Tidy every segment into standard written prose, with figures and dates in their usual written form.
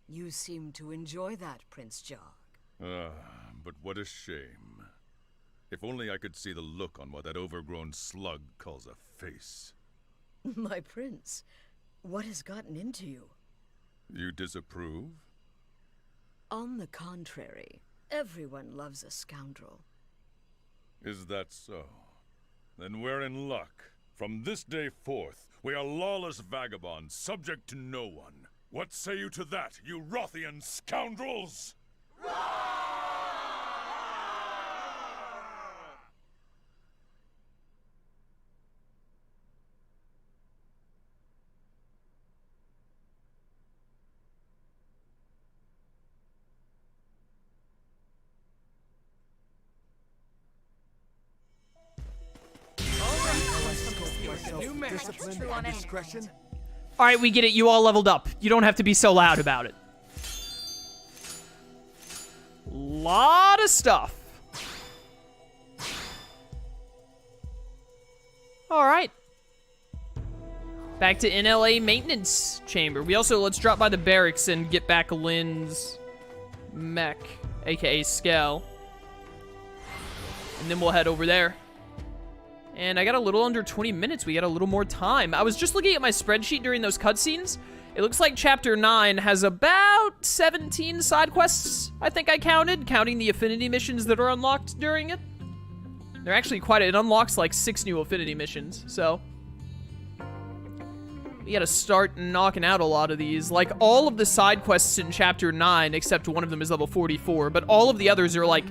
You seem to enjoy that, Prince Jog. But what a shame. If only I could see the look on what that overgrown slug calls a face. My prince, what has gotten into you? You disapprove? On the contrary, everyone loves a scoundrel. Is that so? Then we're in luck. From this day forth, we are lawless vagabonds, subject to no one. What say you to that, you Rothian scoundrels? Discipline and discretion. All right, we get it. You all leveled up. You don't have to be so loud about it. Lot of stuff. All right. Back to NLA maintenance chamber. We also, let's drop by the barracks and get back Lynn's mech, aka Skell. And then we'll head over there. And I got a little under 20 minutes. We got a little more time. I was just looking at my spreadsheet during those cutscenes. It looks like Chapter 9 has about 17 side quests, I think I counted, counting the affinity missions that are unlocked during it. They're actually it unlocks like 6 new affinity missions, so. We gotta start knocking out a lot of these. Like, all of the side quests in Chapter 9, except one of them is level 44, but all of the others are like,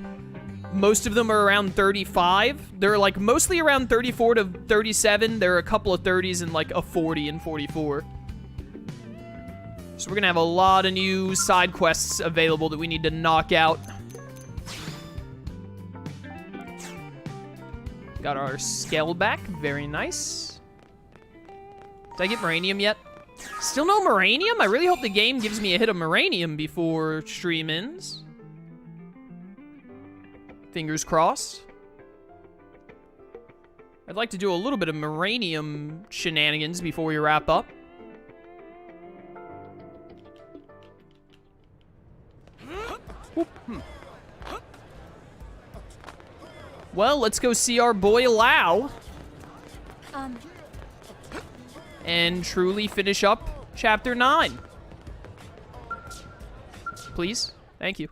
most of them are around 35. They're like mostly around 34 to 37. There are a couple of 30s and like a 40 and 44. So we're gonna have a lot of new side quests available that we need to knock out. Got our scale back, very nice. Did I get Moranium yet? Still no Moranium? I really hope the game gives me a hit of Moranium before stream ends. Fingers crossed. I'd like to do a little bit of Moranium shenanigans before we wrap up. Well, let's go see our boy Lau. And truly finish up Chapter 9. Please? Thank you.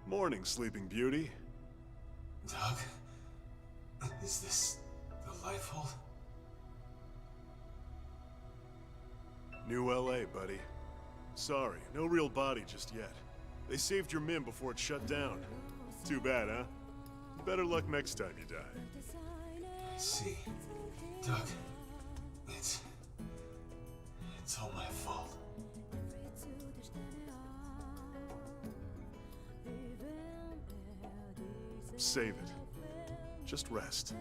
Morning, Sleeping Beauty. Doug? Is this the Lifehold? New LA, buddy. Sorry, no real body just yet. They saved your men before it shut down. Too bad, huh? Better luck next time you die. I see. Doug, it's all my fault. Save it. Just rest.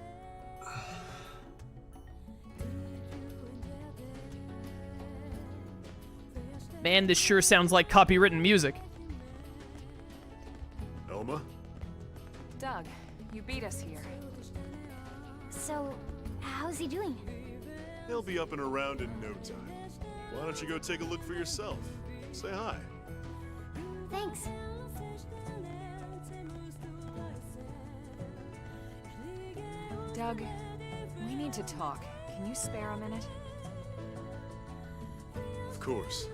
Man, this sure sounds like copywritten music. Elma? Doug, you beat us here. So, how's he doing? He'll be up and around in no time. Why don't you go take a look for yourself? Say hi. Thanks. Doug, we need to talk. Can you spare a minute? Of course.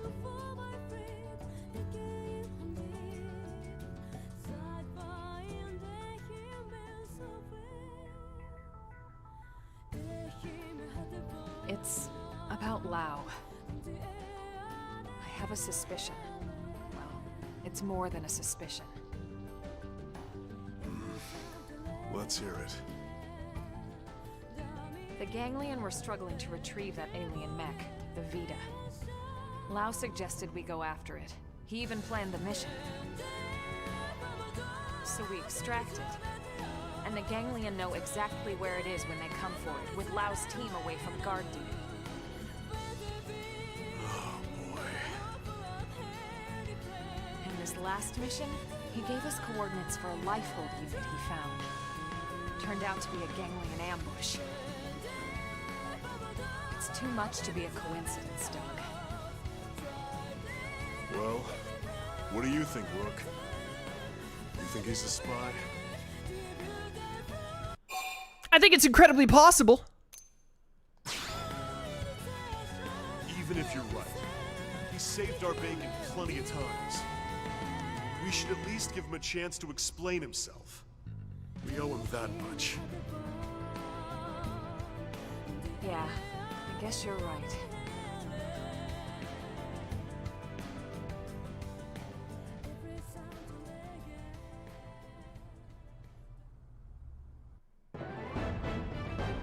It's about Lau. I have a suspicion. Well, it's more than a suspicion. Let's hear it. The Ganglion were struggling to retrieve that alien mech, the Vita. Lau suggested we go after it. He even planned the mission. So we extract it. and the Ganglion know exactly where it is when they come for it, with Lau's team away from guard duty. Oh, boy. In this last mission, he gave us coordinates for a Lifehold unit he found. Turned out to be a Ganglion ambush. It's too much to be a coincidence, Doug. Well, what do you think, Rook? You think he's a spy? I think it's incredibly possible. Even if you're right, he saved our bacon plenty of times. We should at least give him a chance to explain himself. We owe him that much. Yeah, I guess you're right.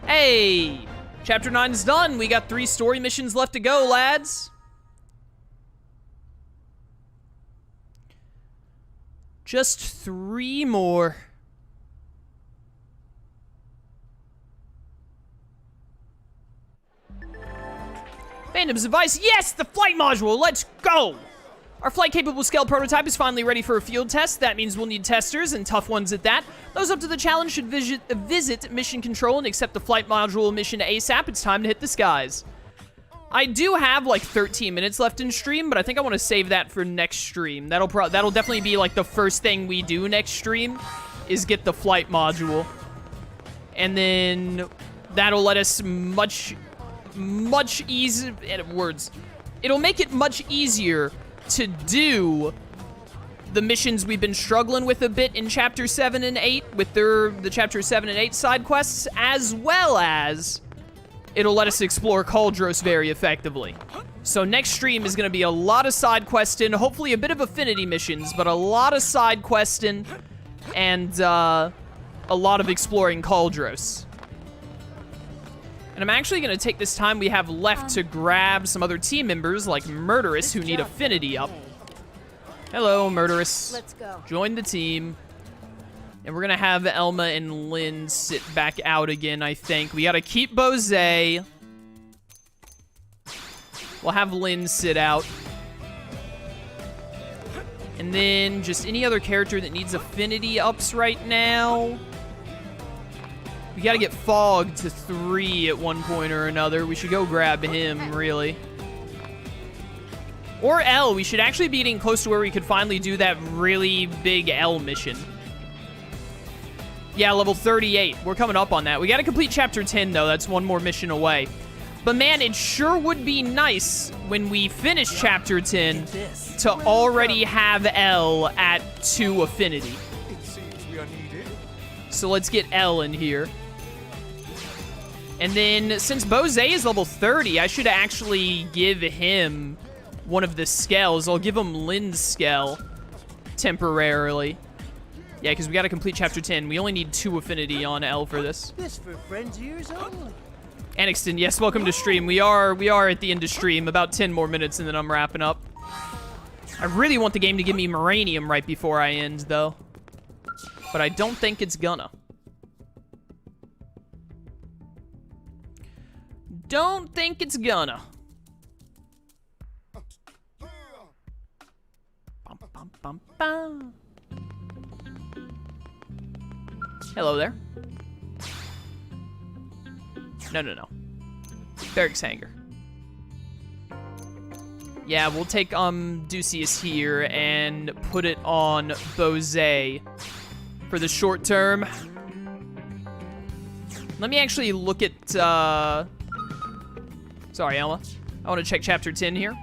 Hey! Chapter 9 is done. We got 3 story missions left to go, lads. Just 3 more. Fandom's advice. Yes, the flight module. Let's go. Our flight-capable scale prototype is finally ready for a field test. That means we'll need testers, and tough ones at that. Those up to the challenge should visit Mission Control and accept the flight module mission ASAP. It's time to hit the skies. I do have, like, 13 minutes left in stream, but I think I want to save that for next stream. That'll definitely be, like, the first thing we do next stream, is get the flight module. And then that'll let us much easier... words. It'll make it much easier to do the missions we've been struggling with a bit in Chapter 7 and 8 with the Chapter 7 and 8 side quests, as well as it'll let us explore Cauldros very effectively. So next stream is going to be a lot of side questing, hopefully a bit of affinity missions, but a lot of side questing and a lot of exploring Cauldros. And I'm actually going to take this time we have left to grab some other team members like Murderous who need affinity up. Hello, Murderous. Let's go. Join the team. And we're going to have Elma and Lynn sit back out again, I think. We got to keep Bose. We'll have Lynn sit out. And then just any other character that needs affinity ups right now. We gotta get Fog to 3 at one point or another. We should go grab him, really. Or L. We should actually be getting close to where we could finally do that really big L mission. Yeah, level 38. We're coming up on that. We gotta complete Chapter 10, though. That's one more mission away. But man, it sure would be nice when we finish Chapter 10 to already have L at 2 affinity. So let's get L in here. And then, since Bose is level 30, I should actually give him one of the scales. I'll give him Lynn's scale temporarily. Yeah, because we got to complete Chapter 10. We only need 2 affinity on L for this. This for friends ears only. Anixton, yes, welcome to stream. We are at the end of stream. About 10 more minutes and then I'm wrapping up. I really want the game to give me Moranium right before I end, though. But I don't think it's gonna. Don't think it's gonna. Bum, bum, bum, bum. Hello there. No. Barracks Hangar. Yeah, we'll take Ducius here and put it on Bose for the short term. Let me actually look at sorry, Elma. I want to check Chapter 10 here.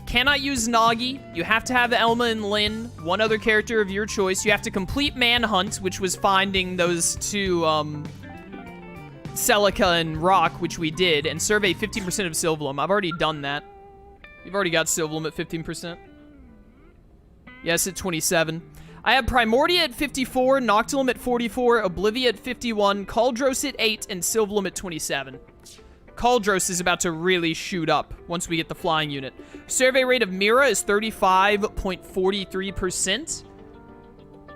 Cannot use Nagi. You have to have Elma and Lynn, one other character of your choice. You have to complete Manhunt, which was finding those 2 Celica and Rock, which we did, and survey 15% of Sylvelum. I've already done that. We've already got Sylvelum at 15%. Yes, at 27. I have Primordia at 54, Noctilum at 44, Oblivia at 51, Cauldros at 8, and Sylvelum at 27. Cauldros is about to really shoot up once we get the flying unit. Survey rate of Mira is 35.43%.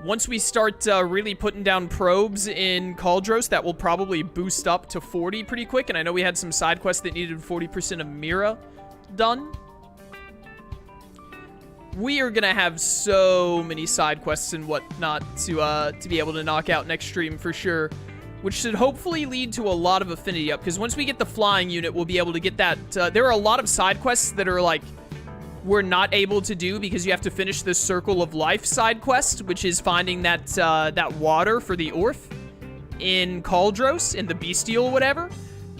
Once we start really putting down probes in Cauldros, that will probably boost up to 40 pretty quick. And I know we had some side quests that needed 40% of Mira done. We are gonna have so many side quests and whatnot to be able to knock out next stream for sure, which should hopefully lead to a lot of affinity up. Because once we get the flying unit, we'll be able to get that. There are a lot of side quests that are like we're not able to do because you have to finish the Circle of Life side quest, which is finding that that water for the Orth in Cauldros, in the Bestial whatever.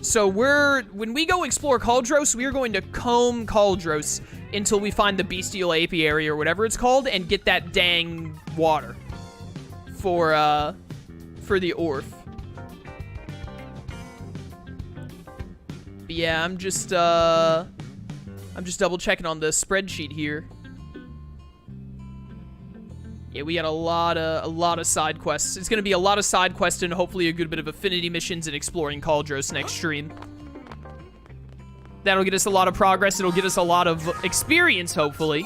So when we go explore Cauldros, we're going to comb Cauldros until we find the Bestial Apiary or whatever it's called and get that dang water for the Orth. But yeah, I'm just double checking on the spreadsheet here. Yeah, we got a lot of side quests. It's gonna be a lot of side quests and hopefully a good bit of affinity missions and exploring Cauldros next stream. That'll get us a lot of progress. It'll get us a lot of experience, hopefully.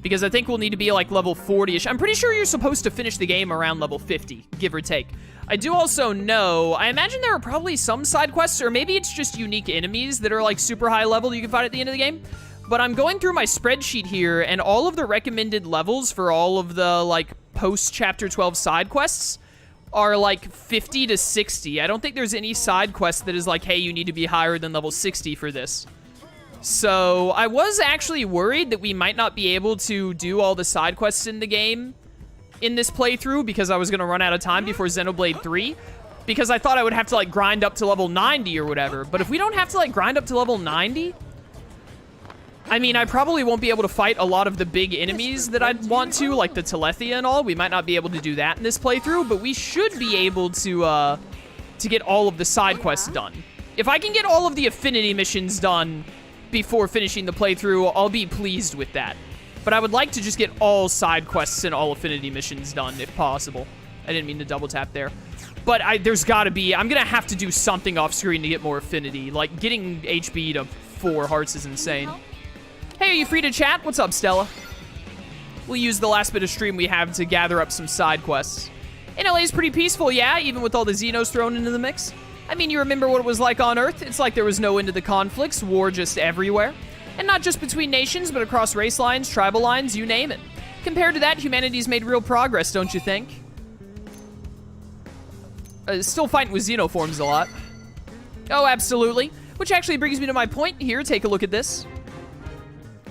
Because I think we'll need to be like level 40-ish. I'm pretty sure you're supposed to finish the game around level 50, give or take. I do also know, I imagine there are probably some side quests, or maybe it's just unique enemies that are like super high level you can find at the end of the game. But I'm going through my spreadsheet here, and all of the recommended levels for all of the like post-Chapter 12 side quests are like 50 to 60. I don't think there's any side quest that is like, hey, you need to be higher than level 60 for this. So I was actually worried that we might not be able to do all the side quests in the game in this playthrough because I was going to run out of time before Xenoblade 3. Because I thought I would have to like grind up to level 90 or whatever. But if we don't have to like grind up to level 90... I mean, I probably won't be able to fight a lot of the big enemies that I'd want to, like the Telethia and all. We might not be able to do that in this playthrough, but we should be able to get all of the side quests done. If I can get all of the affinity missions done before finishing the playthrough, I'll be pleased with that. But I would like to just get all side quests and all affinity missions done, if possible. I didn't mean to double tap there. But there's gotta be, I'm gonna have to do something off screen to get more affinity. Like, getting HB to 4 hearts is insane. Hey, are you free to chat? What's up, Stella? We'll use the last bit of stream we have to gather up some side quests. NLA is pretty peaceful, yeah, even with all the Xenos thrown into the mix. I mean, you remember what it was like on Earth? It's like there was no end to the conflicts, war just everywhere. And not just between nations, but across race lines, tribal lines, you name it. Compared to that, humanity's made real progress, don't you think? Still fighting with xenoforms a lot. Oh, absolutely. Which actually brings me to my point here. Take a look at this.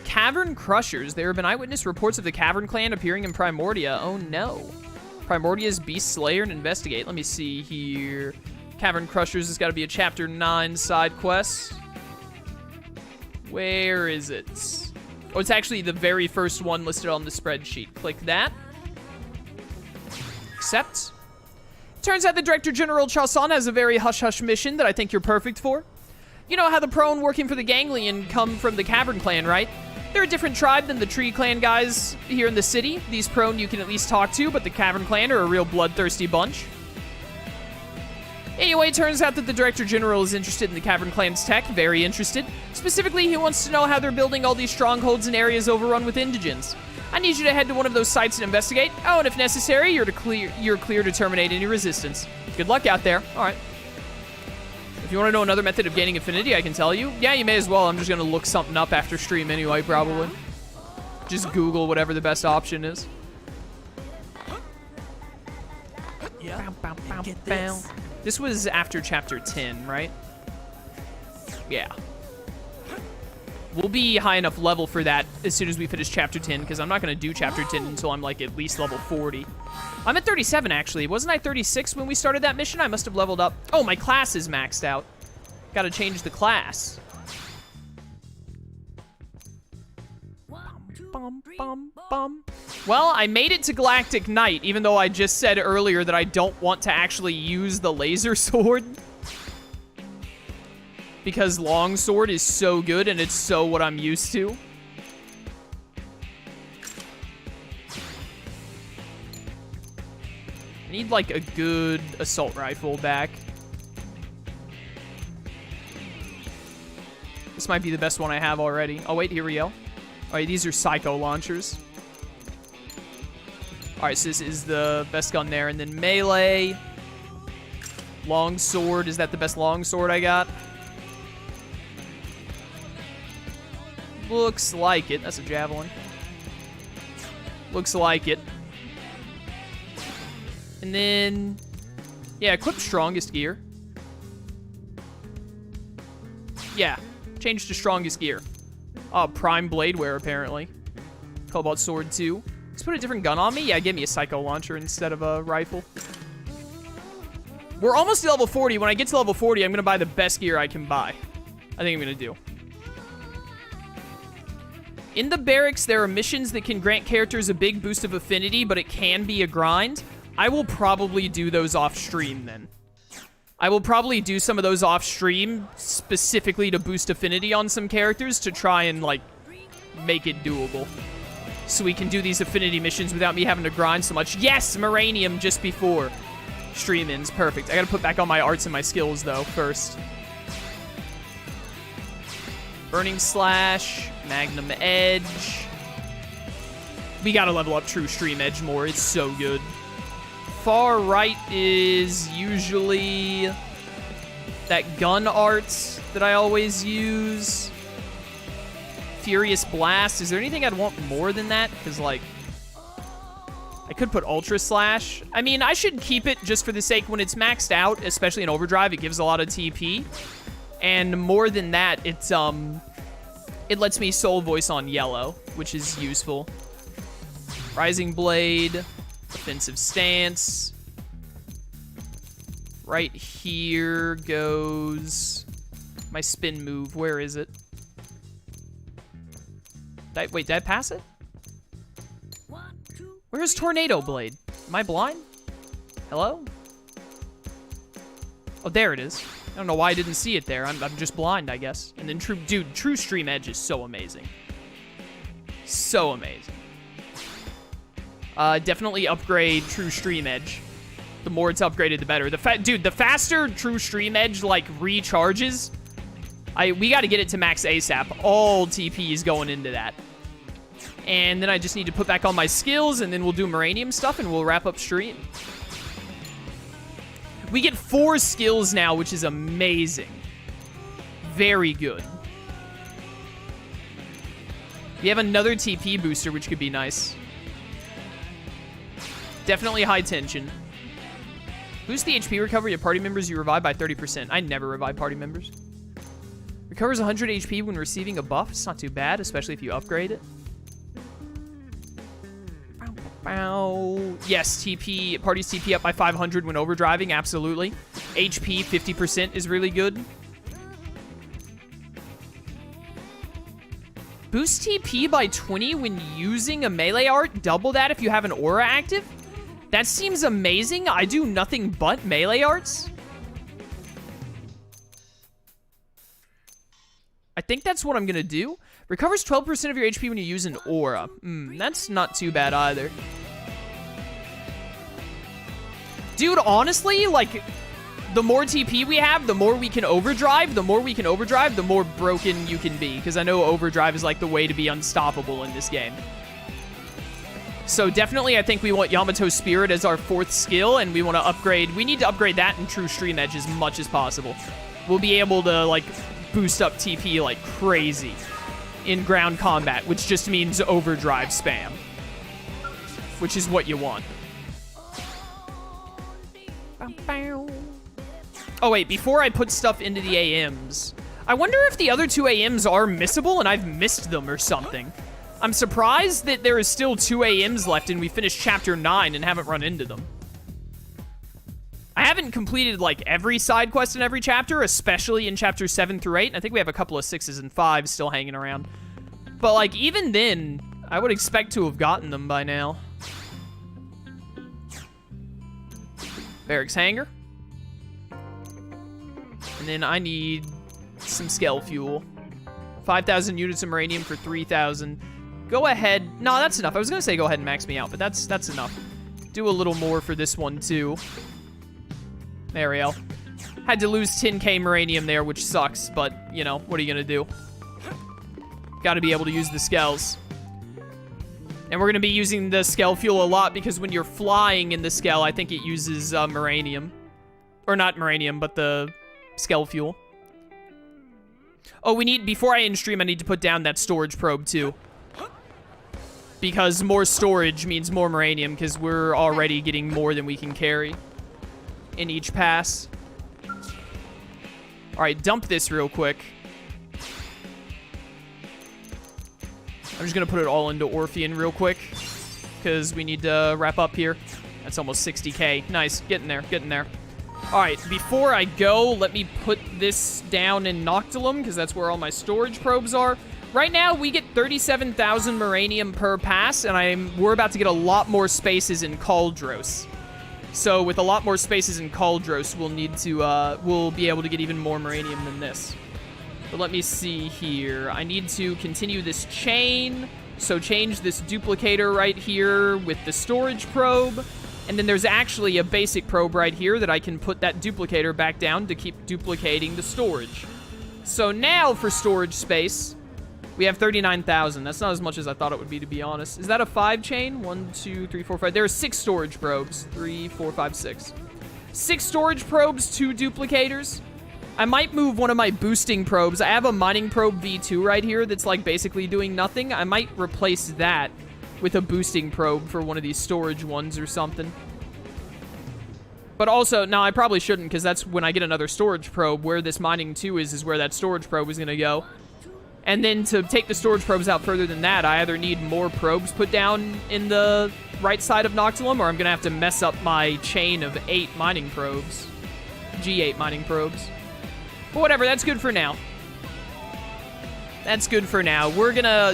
Cavern Crushers. There have been eyewitness reports of the Cavern Clan appearing in Primordia. Oh, no. Primordia's Beast Slayer and Investigate. Let me see here. Cavern Crushers has got to be a Chapter 9 side quest. Where is it? Oh, it's actually the very first one listed on the spreadsheet. Click that. Accept. Turns out the Director General Chaosan has a very hush-hush mission that I think you're perfect for. You know how the prone working for the Ganglion come from the Cavern Clan, right? They're a different tribe than the Tree Clan guys here in the city. These prone you can at least talk to, but the Cavern Clan are a real bloodthirsty bunch. Anyway, it turns out that the Director General is interested in the Cavern Clan's tech, very interested. Specifically, he wants to know how they're building all these strongholds in areas overrun with indigens. I need you to head to one of those sites and investigate. Oh, and if necessary, you're clear to terminate any resistance. Good luck out there. All right. If you want to know another method of gaining affinity, I can tell you. Yeah, you may as well. I'm just going to look something up after stream anyway, probably. Just Google whatever the best option is. Yeah. Get this. This was after Chapter 10, right? Yeah. We'll be high enough level for that as soon as we finish Chapter 10, because I'm not going to do Chapter 10 until I'm, like, at least level 40. I'm at 37, actually. Wasn't I 36 when we started that mission? I must have leveled up. Oh, my class is maxed out. Gotta change the class. Bum, bum, bum. Well, I made it to Galactic Knight, even though I just said earlier that I don't want to actually use the laser sword. Because longsword is so good and it's so what I'm used to. I need like a good assault rifle back. This might be the best one I have already. Oh wait, here we go. Alright, these are psycho launchers. Alright, so this is the best gun there. And then melee. Longsword. Is that the best longsword I got? Looks like it. That's a javelin. Looks like it. And then... yeah, equip strongest gear. Yeah, change to strongest gear. Prime blade wear, apparently. Cobalt sword, too. Let's put a different gun on me. Yeah, give me a psycho launcher instead of a rifle. We're almost to level 40. When I get to level 40, I'm going to buy the best gear I can buy. I think I'm going to do. In the barracks, there are missions that can grant characters a big boost of affinity, but it can be a grind. I will probably do those off-stream, then. I will probably do some of those off-stream, specifically to boost affinity on some characters to try and, like, make it doable. So we can do these affinity missions without me having to grind so much. Yes, Moranium just before stream ends. Perfect. I gotta put back on my arts and my skills, though, first. Burning Slash, Magnum Edge. We gotta level up True Stream Edge more. It's so good. Far right is usually that gun art that I always use. Furious Blast. Is there anything I'd want more than that? Because, like, I could put Ultra Slash. I mean, I should keep it just for the sake when it's maxed out, especially in Overdrive. It gives a lot of TP. And more than that, it's, it lets me Soul Voice on yellow, which is useful. Rising Blade. Offensive Stance. Right here goes my spin move. Where is it? Wait, did I pass it? Where's Tornado Blade? Am I blind? Hello? Oh, there it is. I don't know why I didn't see it there. I'm just blind, I guess. And then True Stream Edge is so amazing. So amazing. Definitely upgrade True Stream Edge. The more it's upgraded, the better. Dude, the faster True Stream Edge, like, recharges, we gotta get it to max ASAP. All TP is going into that. And then I just need to put back on my skills, and then we'll do Moranium stuff, and we'll wrap up stream. We get 4 skills now, which is amazing. Very good. We have another TP booster, which could be nice. Definitely high tension. Boost the HP recovery of party members you revive by 30%. I never revive party members. Recovers 100 HP when receiving a buff. It's not too bad, especially if you upgrade it. Yes, TP, parties TP up by 500 when overdriving, absolutely. HP 50% is really good. Boost TP by 20 when using a melee art. Double that if you have an aura active. That seems amazing. I do nothing but melee arts. I think that's what I'm gonna do. Recovers 12% of your HP when you use an aura. That's not too bad either. Dude, honestly, like, the more TP we have, the more we can overdrive. The more we can overdrive, the more broken you can be. Because I know overdrive is, like, the way to be unstoppable in this game. So definitely, I think we want Yamato's Spirit as our 4th skill, and we want to upgrade. We need to upgrade that in True Stream Edge as much as possible. We'll be able to, like, boost up TP like crazy in ground combat, which just means overdrive spam, which is what you want. Oh, wait, before I put stuff into the AMs, I wonder if the other 2 AMs are missable and I've missed them or something. I'm surprised that there is still 2 AMs left and we finished Chapter 9 and haven't run into them. I haven't completed, like, every side quest in every chapter, especially in Chapters 7 through 8. And I think we have a couple of 6s and 5s still hanging around. But, like, even then, I would expect to have gotten them by now. Barracks hangar. And then I need some Skell fuel. 5,000 units of Moranium for 3,000. Go ahead. No, that's enough. I was going to say go ahead and max me out, but that's enough. Do a little more for this one, too. There we go. Had to lose 10k Moranium there, which sucks, but, you know, what are you going to do? Got to be able to use the Skells. And we're going to be using the Skell fuel a lot because when you're flying in the Skell, I think it uses Moranium. Or not Moranium, but the Skell fuel. Oh, before I end stream, I need to put down that storage probe too. Because more storage means more Moranium, because we're already getting more than we can carry in each pass. Alright, dump this real quick. I'm just going to put it all into Orpheon real quick, because we need to wrap up here. That's almost 60k. Nice. Getting there. Getting there. Alright, before I go, let me put this down in Noctilum, because that's where all my storage probes are. Right now, we get 37,000 Moranium per pass, and we're about to get a lot more spaces in Cauldros. So, with a lot more spaces in Cauldros, we'll be able to get even more Moranium than this. But let me see here. I need to continue this chain. So change this duplicator right here with the storage probe. And then there's actually a basic probe right here that I can put that duplicator back down to keep duplicating the storage. So now for storage space, we have 39,000. That's not as much as I thought it would be, to be honest. Is that a 5 chain? 1, 2, 3, 4, 5. There are 6 storage probes. 3, 4, 5, 6. 6 storage probes, 2 duplicators. I might move one of my boosting probes. I have a mining probe V2 right here that's like basically doing nothing. I might replace that with a boosting probe for one of these storage ones or something. But also, no, I probably shouldn't, because that's when I get another storage probe. Where this mining 2 is where that storage probe is going to go. And then to take the storage probes out further than that, I either need more probes put down in the right side of Noctilum, or I'm going to have to mess up my chain of 8 mining probes. G8 mining probes. But whatever, that's good for now. That's good for now.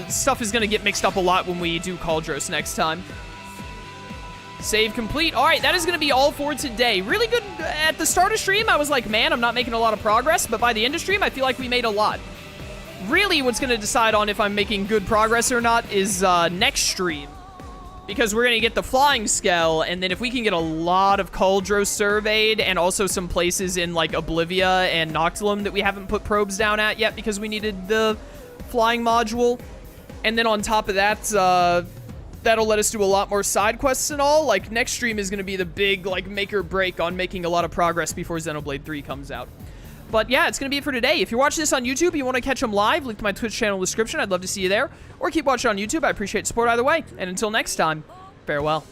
Stuff is gonna get mixed up a lot when we do Cauldros next time. Save complete. Alright, that is gonna be all for today. Really good. At the start of stream, I was like, man, I'm not making a lot of progress, but by the end of stream, I feel like we made a lot. Really, what's gonna decide on if I'm making good progress or not is next stream. Because we're going to get the flying scale, and then if we can get a lot of Cauldros surveyed, and also some places in, like, Oblivia and Noctilum that we haven't put probes down at yet because we needed the flying module. And then on top of that, that'll let us do a lot more side quests and all. Like, next stream is going to be the big, like, make or break on making a lot of progress before Xenoblade 3 comes out. But yeah, it's going to be it for today. If you're watching this on YouTube, you want to catch them live, link to my Twitch channel description. I'd love to see you there. Or keep watching on YouTube. I appreciate support either way. And until next time, farewell.